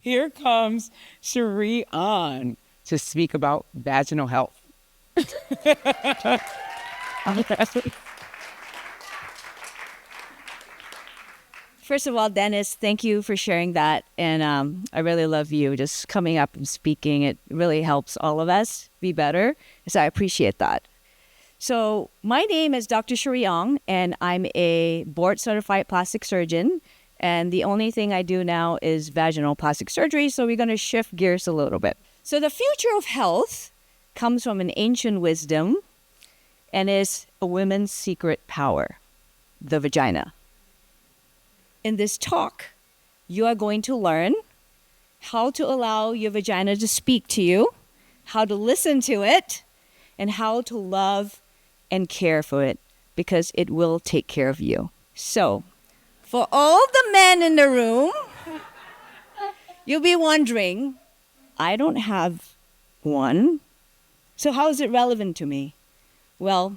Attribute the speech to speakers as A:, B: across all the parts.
A: Here comes Cheri Ong to speak about vaginal health.
B: First of all, Dennis, thank you for sharing that. And I really love you just coming up and speaking. It really helps all of us be better. So I appreciate that. So my name is Dr. Cheri Ong, and I'm a board-certified plastic surgeon. And the only thing I do now is vaginal plastic surgery. So we're going to shift gears a little bit. So the future of health comes from an ancient wisdom and is a woman's secret power, the vagina. In this talk, you are going to learn how to allow your vagina to speak to you, how to listen to it, and how to love and care for it, because it will take care of you. So, for all the men in the room, you'll be wondering, I don't have one, so how is it relevant to me? Well,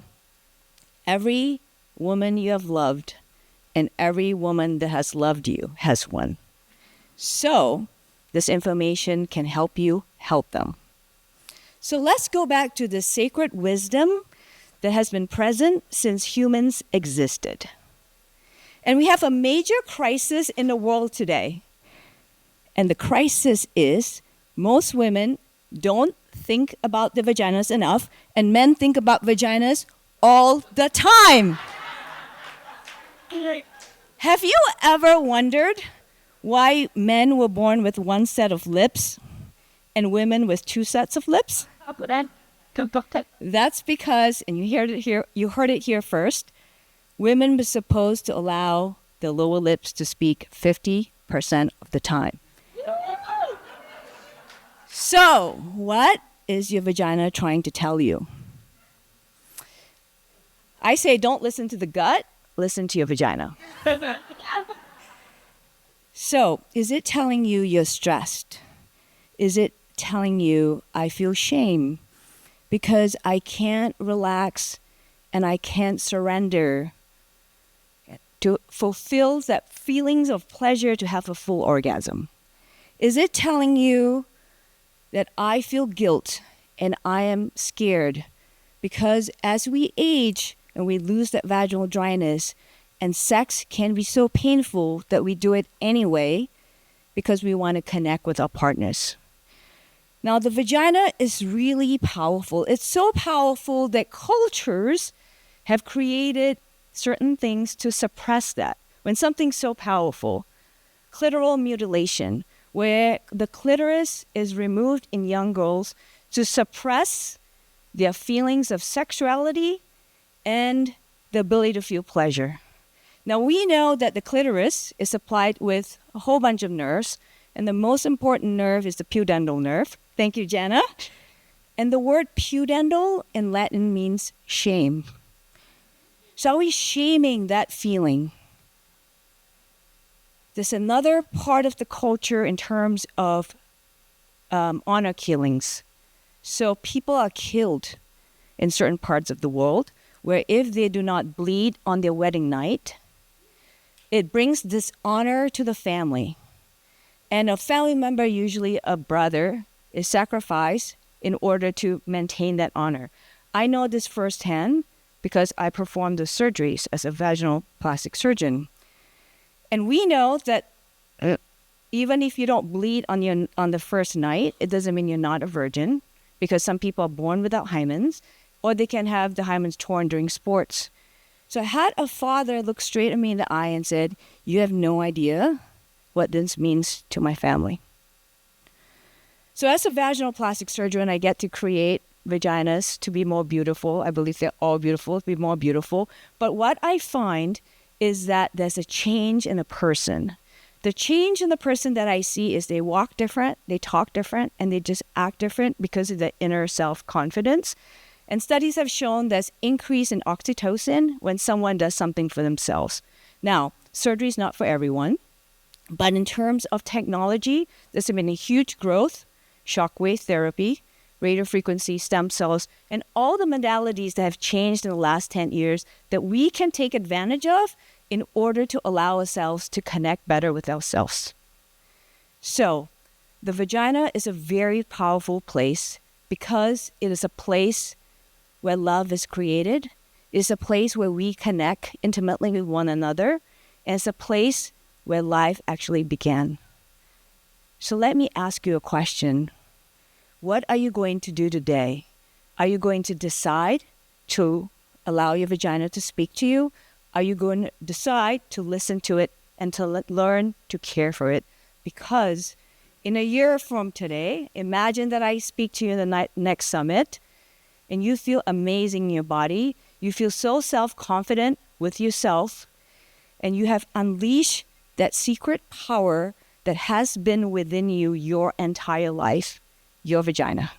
B: every woman you have loved and every woman that has loved you has one. So, this information can help you help them. So let's go back to the sacred wisdom that has been present since humans existed. And we have a major crisis in the world today. And the crisis is most women don't think about their vaginas enough, and men think about vaginas all the time. Have you ever wondered why men were born with one set of lips and women with two sets of lips? That's because, and you heard it here first, women were supposed to allow the lower lips to speak 50% of the time. So, what is your vagina trying to tell you? I say don't listen to the gut, listen to your vagina. So, is it telling you you're stressed? Is it telling you I feel shame because I can't relax and I can't surrender to fulfill that feelings of pleasure to have a full orgasm? Is it telling you that I feel guilt and I am scared because as we age and we lose that vaginal dryness, and sex can be so painful that we do it anyway because we want to connect with our partners? Now, the vagina is really powerful. It's so powerful that cultures have created certain things to suppress that. When something's so powerful, clitoral mutilation, where the clitoris is removed in young girls to suppress their feelings of sexuality and the ability to feel pleasure. Now, we know that the clitoris is supplied with a whole bunch of nerves, and the most important nerve is the pudendal nerve. Thank you, Jenna. And the word pudendal in Latin means shame. So are we shaming that feeling? There's another part of the culture in terms of honor killings. So people are killed in certain parts of the world where if they do not bleed on their wedding night, it brings dishonor to the family. And a family member, usually a brother, is sacrificed in order to maintain that honor. I know this firsthand because I performed the surgeries as a vaginal plastic surgeon. And we know that even if you don't bleed on the first night, it doesn't mean you're not a virgin, because some people are born without hymens, or they can have the hymens torn during sports. So I had a father look straight at me in the eye and said, "You have no idea what this means to my family." So as a vaginal plastic surgeon, I get to create vaginas to be more beautiful. I believe they're all beautiful, to be more beautiful. But what I find is that there's a change in a person. The change in the person that I see is they walk different, they talk different, and they just act different because of the inner self-confidence. And studies have shown there's increase in oxytocin when someone does something for themselves. Now, surgery is not for everyone, but in terms of technology, there's been a huge growth, shockwave therapy, radiofrequency, stem cells, and all the modalities that have changed in the last 10 years that we can take advantage of in order to allow ourselves to connect better with ourselves. So, The vagina is a very powerful place because it is a place where love is created. It's a place where we connect intimately with one another. And it's a place where life actually began. So let me ask you a question. What are you going to do today? Are you going to decide to allow your vagina to speak to you? Are you going to decide to listen to it and to learn to care for it? Because in a year from today, imagine that I speak to you in the next summit and you feel amazing in your body. You feel so self-confident with yourself and you have unleashed that secret power that has been within you your entire life, your vagina.